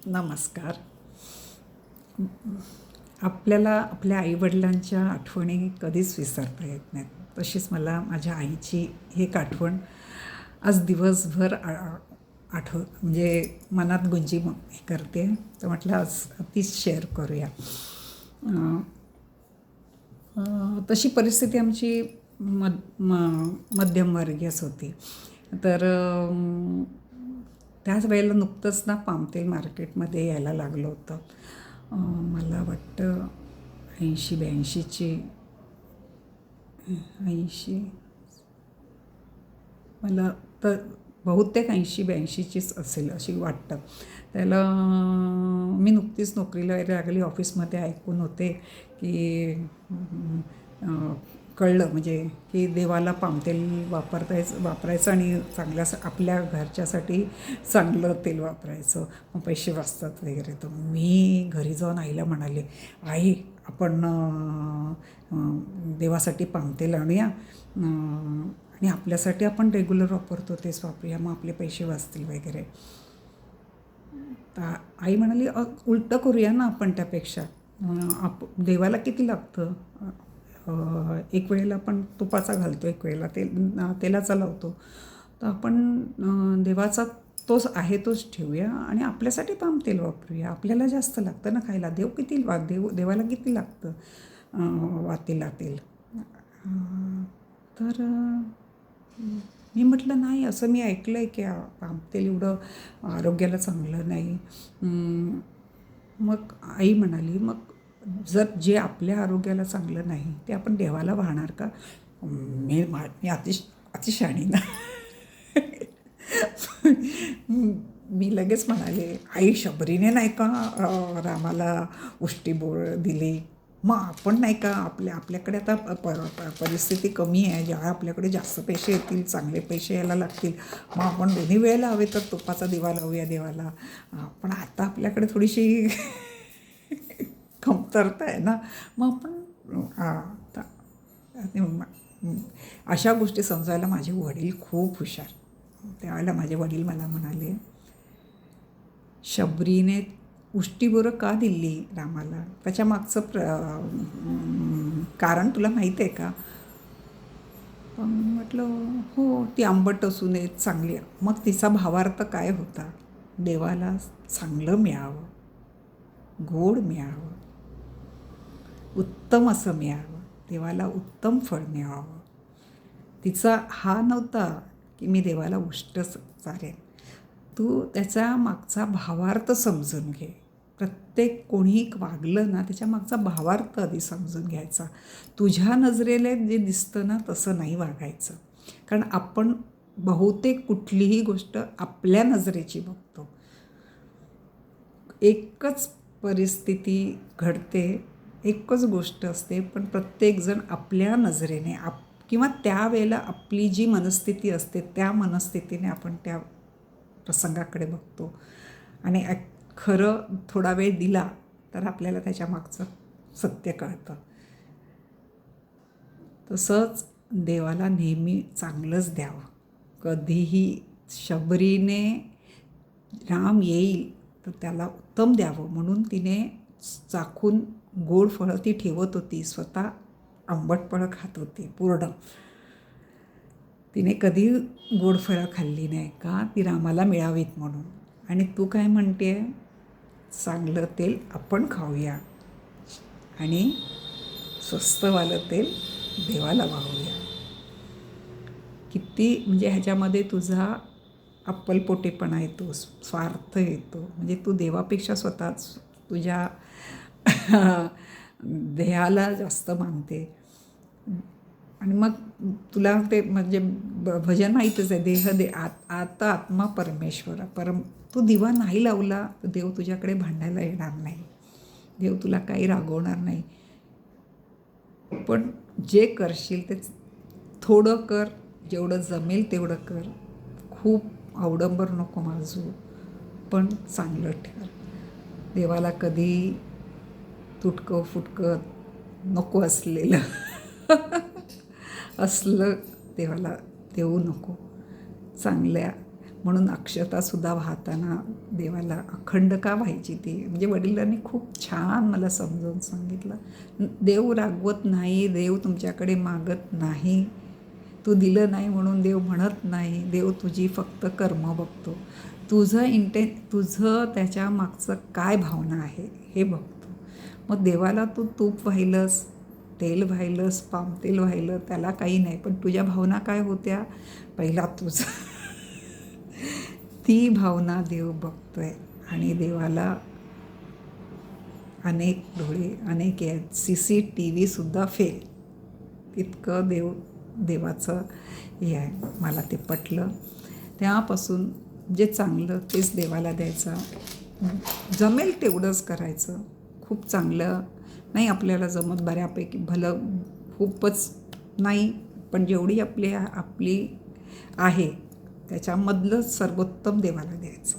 नमस्कार. आपल्याला आपल्या आईवडिलांच्या आठवणी कधीच विसरता येत नाहीत. तशीच मला माझ्या आईची एक आठवण आज दिवसभर म्हणजे मनात गुंजी हे करते. तर म्हटलं आज तीच शेअर करूया. तशी परिस्थिती आमची मध्यमवर्गीयच होती. तर त्याच वेळेला नुकतंच ना पामतेल मार्केटमध्ये यायला लागलं होतं. मला वाटतं 80-82ची 80 मला तर बहुतेक 80-82चीच असेल अशी वाटतं. त्याला मी नुकतीच नोकरीला लागली. ऑफिसमध्ये ऐकून होते की कळलं म्हणजे की देवाला पामतेल वापरायचं आणि चांगल्या आपल्या घरच्यासाठी चांगलं तेल वापरायचं, मग पैसे वाचतात वगैरे. तर मी घरी जाऊन आईला म्हणाले, आई आपण देवासाठी पामतेल आणूया आणि आपल्यासाठी आपण रेग्युलर वापरतो तेच वापरूया, मग आपले पैसे वाचतील वगैरे. तर आई म्हणाली उलटं करूया ना आपण त्यापेक्षा. देवाला किती लागतं, एक वेळेला आपण तुपाचा घालतो, एक वेळेला तेलाचा लावतो. तर आपण देवाचा तोच आहे तोच ठेवूया आणि आपल्यासाठी पामतेल वापरूया. आपल्याला जास्त लागतं ना खायला. देवाला किती लागतं वातीला तेल. तर मी म्हटलं नाही, असं मी ऐकलं आहे की पामतेल एवढं आरोग्याला चांगलं नाही. मग आई म्हणाली, मग जर जे आपल्या आरोग्याला चांगलं नाही ते आपण देवाला वाहणार का? मी अतिशहाणी ना. मी लगेच म्हणाले, आई शबरीने नाही का रामाला उष्टीबोळ दिली, मग आपण नाही का आपल्याकडे आता परिस्थिती कमी आहे, जेव्हा आपल्याकडे जास्त पैसे येतील, चांगले पैसे यायला लागतील, मग आपण दोन्ही वेळेला हवे तर तुपाचा दिवा लावूया देवाला. पण आता आपल्याकडे थोडीशी कमतरता आहे ना, मग आपण अशा गोष्टी समजायला माझे वडील खूप हुशार. त्यावेळेला माझे वडील मला म्हणाले, शबरीने उष्टीबोरं का दिली रामाला, त्याच्या मागचं कारण तुला माहीत आहे का? म्हटलं हो, ती आंबट असू नये, चांगली. मग तिचा भावार्थ काय होता? देवाला चांगलं मिळावं, गोड मिळावं, उत्तम असं मिळावं, देवाला उत्तम फळ मिळावं. तिचा हा नव्हता की मी देवाला उष्ट चारेन. तू त्याचा मागचा भावार्थ समजून घे. प्रत्येक कोणी वागलं ना त्याच्या मागचा भावार्थ आधी समजून घ्यायचा. तुझ्या नजरेला जे दिसतं ना तसं नाही वागायचं. कारण आपण बहुतेक कुठलीही गोष्ट आपल्या नजरेची बघतो. एकच परिस्थिती घडते, एकच गोष्ट असते, पण प्रत्येकजण आपल्या नजरेने किंवा त्यावेळेला आपली जी मनस्थिती असते त्या मनस्थितीने आपण त्या प्रसंगाकडे बघतो आणि खरं थोडा वेळ दिला तर आपल्याला त्याच्या मागचं सत्य कळतं. तसंच देवाला नेहमी चांगलंच द्यावं. कधीही शबरीने राम येईल तर त्याला उत्तम द्यावं म्हणून तिने चाखून गोड फळं ती ठेवत होती, स्वतः आंबट फळं खात होती पूर्ण. तिने कधी गोड फळं खाल्ली नाही का, ती रामाला मिळावीत म्हणून. आणि तू काय म्हणते, चांगलं तेल आपण खाऊया आणि स्वस्तवालं तेल देवाला वाहूया. किती म्हणजे ह्याच्यामध्ये तुझा अप्पलपोटेपणा येतो, स्वार्थ येतो. म्हणजे तू देवापेक्षा स्वतःच तुझ्या देहाला जास्त मानते. आणि मग तुला ते म्हणजे भजन माहीतच आहे, आता आत्मा परमेश्वर तू दिवा नाही लावला तर देव तुझ्याकडे भांडायला येणार नाही, देव तुला काही रागवणार नाही. पण जे करशील ते थोडं कर, जेवढं जमेल तेवढं कर. खूप अवडंबर नको माजू, पण चांगलं ठेव. देवाला कधी तुटकं फुटकं नको असलेलं असलं देवाला देऊ नको. चांगल्या म्हणून अक्षतासुद्धा वाहताना देवाला अखंड का व्हायची ती, म्हणजे वडिलांनी खूप छान मला समजावून सांगितलं, देव रागवत नाही, देव तुमच्याकडे मागत नाही, तू दिलं नाही म्हणून देव म्हणत नाही, देव तुझी फक्त कर्म बघतो, तुझं त्याच्या मागचं काय भावना आहे हे बघतो. मग देवाला तू तूप वाहिलंस, तेल वाहिलंस, पामतेल वाहिलं, त्याला काही नाही, पण तुझ्या भावना काय होत्या, पहिला तुझं ती भावना देव बघतोय. आणि देवाला अनेक डोळे, अनेक आहेत, CCTVसुद्धा फेल, इतकं देवाचं हे आहे. मला ते पटलं. तेव्हापासून जे चांगलं तेच देवाला द्यायचं, जमेल तेवढंच करायचं. खूप चांगलं नाही आपल्याला जमत, बऱ्यापैकी भलं खूपच नाही, पण जेवढी आपली आहे त्याच्यामधलं सर्वोत्तम देवाला द्यायचं.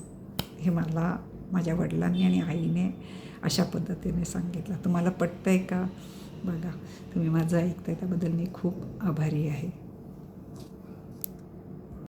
हे मला माझ्या वडिलांनी आणि आईने अशा पद्धतीने सांगितलं. तुम्हाला पटतं आहे का? बघा, तुम्ही माझं ऐकताय त्याबद्दल मी खूप आभारी आहे.